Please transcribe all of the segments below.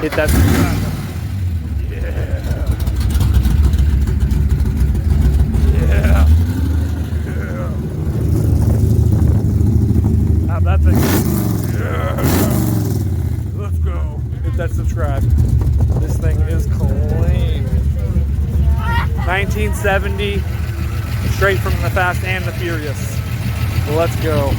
Hit that subscribe button. That's it. Yeah. Let's go. Hit that subscribe. This thing is clean. 1970, straight from the Fast and the Furious. Let's go.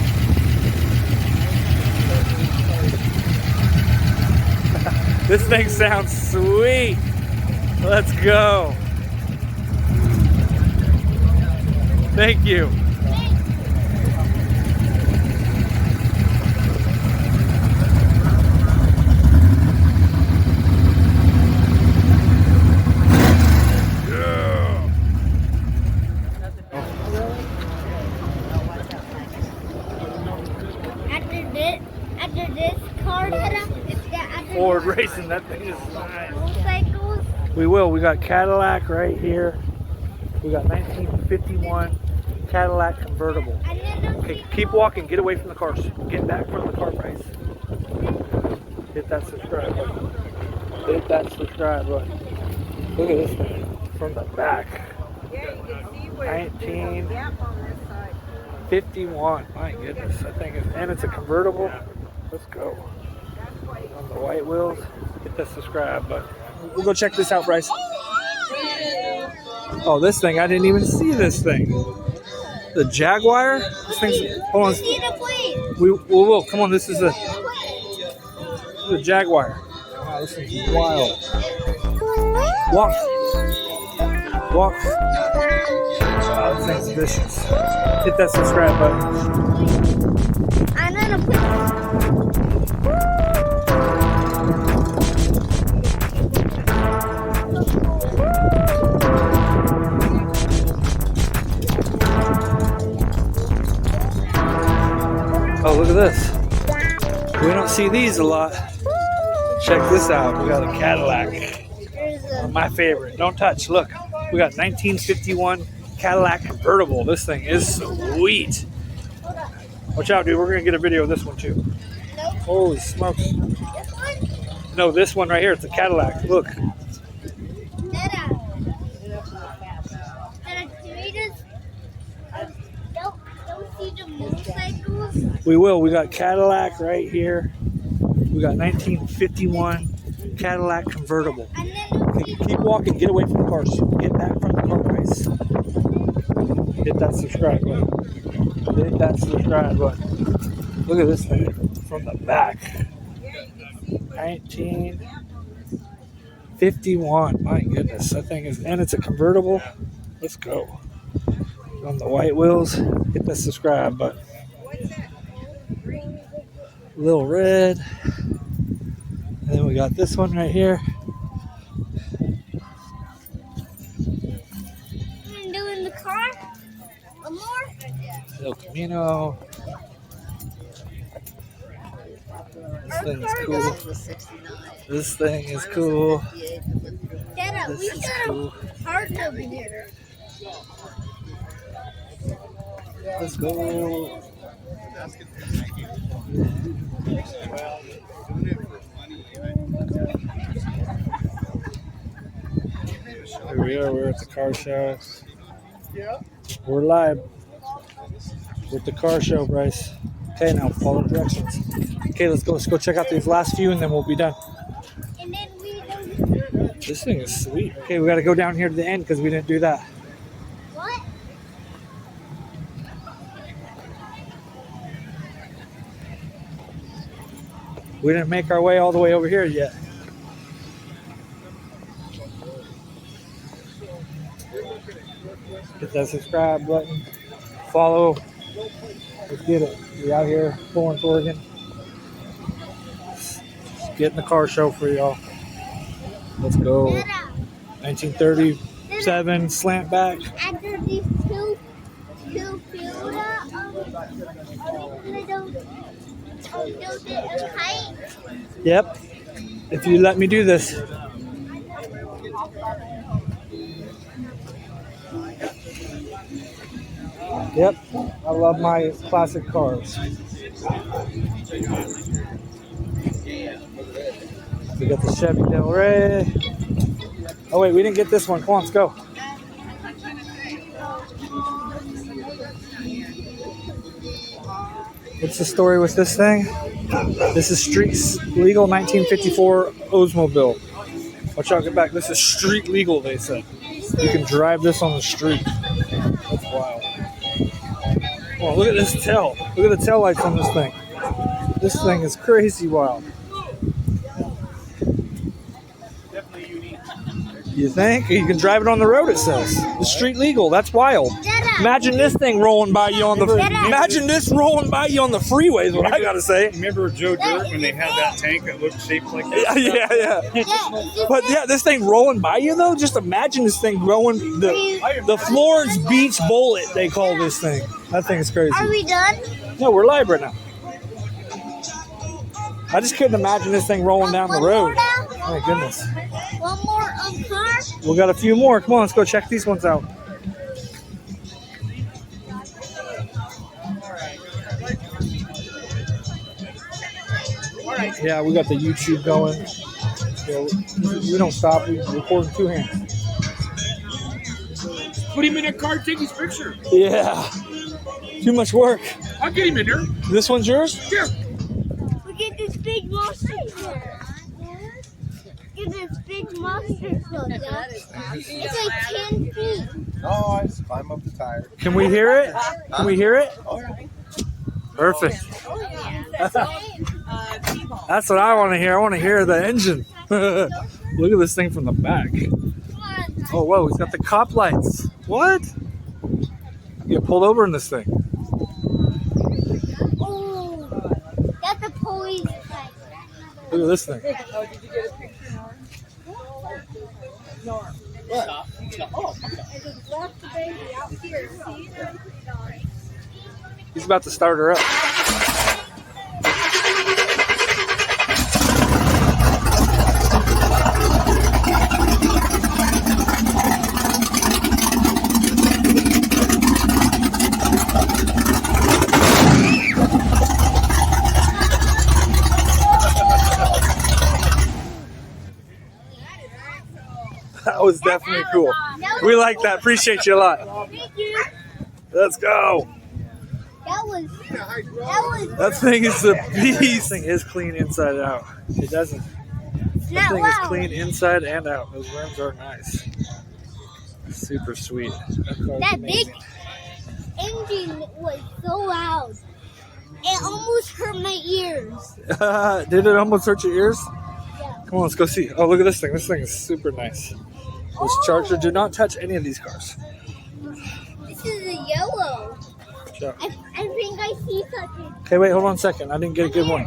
This thing sounds sweet. Let's go. Thank you. After this car Ford racing, that thing is nice. motorcycles. We will. We got Cadillac right here. We got 1951 Cadillac convertible. Okay, keep walking. Get away from the cars. Get back from the car price. Hit that subscribe button. Hit that subscribe button. Look at this thing from the back. 1951. My goodness, that thing is, and it's a convertible. Let's go. On the white wheels. Hit that subscribe button. We'll go check this out, Bryce. Oh, this thing, I didn't even see this thing. The Jaguar? This thing's, hold on. We will. Come on, this is the Jaguar. Wow, this thing's wild. Walk. Walk. Wow, this thing's vicious. Hit that subscribe button. I'm gonna put. Oh, look at this. We don't see these a lot. Check this out. We got a Cadillac. My favorite. Don't touch. Look. We got 1951 Cadillac convertible. This thing is sweet. Watch out, dude. We're going to get a video of this one, too. Holy smokes. No, this one right here. It's a Cadillac. Look. We will. We got Cadillac right here. We got 1951 Cadillac convertible. Okay, keep walking. Get away from the cars. Get back from the car price. Hit that subscribe button. Hit that subscribe button. Look at this thing from the back. 1951. My goodness, that thing is, and it's a convertible. Let's go. On the white wheels. Hit that subscribe button. Little red. And then we got this one right here. Doing the car? One more? El Camino. This thing's cool. This thing is cool. Dada, we This is got cool. a heart over here. Let's go. Here we are. We're at the car show. We're live with the car show, Bryce. Okay, now follow directions. Okay, let's go. Let's go check out these last few, and then we'll be done. And then we don't. This thing is sweet. Okay, we got to go down here to the end because we didn't do that. What? We didn't make our way all the way over here yet. Hit that subscribe button. Follow. Let's get it. We out here, Florence, Oregon. Just getting the car show for y'all. Let's go. 1937 slant back. After these two Fiona, little kite. Yep. If you let me do this. Yep. I love my classic cars. We got the Chevy Del Rey. Oh wait, we didn't get this one. Come on, let's go. What's the story with this thing? This is street legal 1954 Oldsmobile. Watch out, get back. This is street legal, they said. You can drive this on the street. That's wild. Oh, look at this tail. Look at the tail lights on this thing. This thing is crazy wild. You think? You can drive it on the road, it says. It's street legal. That's wild. Imagine this thing rolling by you on the freeway is what I gotta say. Remember Joe Dirt when they had that tank that looked shaped like this? Yeah. But yeah, this thing rolling by you though, just imagine this thing rolling the Florence Beach Bullet, they call this thing. That thing is crazy. Are we done? No, we're live right now. I just couldn't imagine this thing rolling down the road. My goodness. One more car? We got a few more. Come on, let's go check these ones out. Yeah, we got the YouTube going. Yeah, we don't stop. We record in two hands. Put him in a car, take his picture. Yeah. Too much work. I'll get him in there. This one's yours? Yeah. Look at this big monster truck. Look at this big monster truck. It's like 10 feet. Oh, I just climb up the tire. Can we hear it? Can we hear it? Oh, yeah. Perfect. That's what I want to hear. I want to hear the engine. Look at this thing from the back. Oh, whoa, he's got the cop lights. What? You get pulled over in this thing. Oh, that's a police light. Look at this thing. Oh, did you get a picture, Norm? What? Oh, I just left the baby out here. See? He's about to start her up. That was definitely cool. We like that. Appreciate you a lot. Thank you. Let's go. That was. That thing is the beast. This thing is clean inside out. It doesn't. That Not thing is loud. clean inside and out. Those rims are nice. Super sweet. That big engine was so loud. It almost hurt my ears. Did it almost hurt your ears? Yeah. Come on, let's go see. Oh, look at this thing. This thing is super nice. This Charger. Do not touch any of these cars. This is a yellow. Sure. I think I see something. Okay, wait, hold on a second. I didn't get a good one.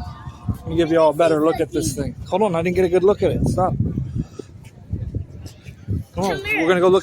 Let me give you all a better look at this thing. Hold on, I didn't get a good look at it. Stop. Come on, we're going to go look at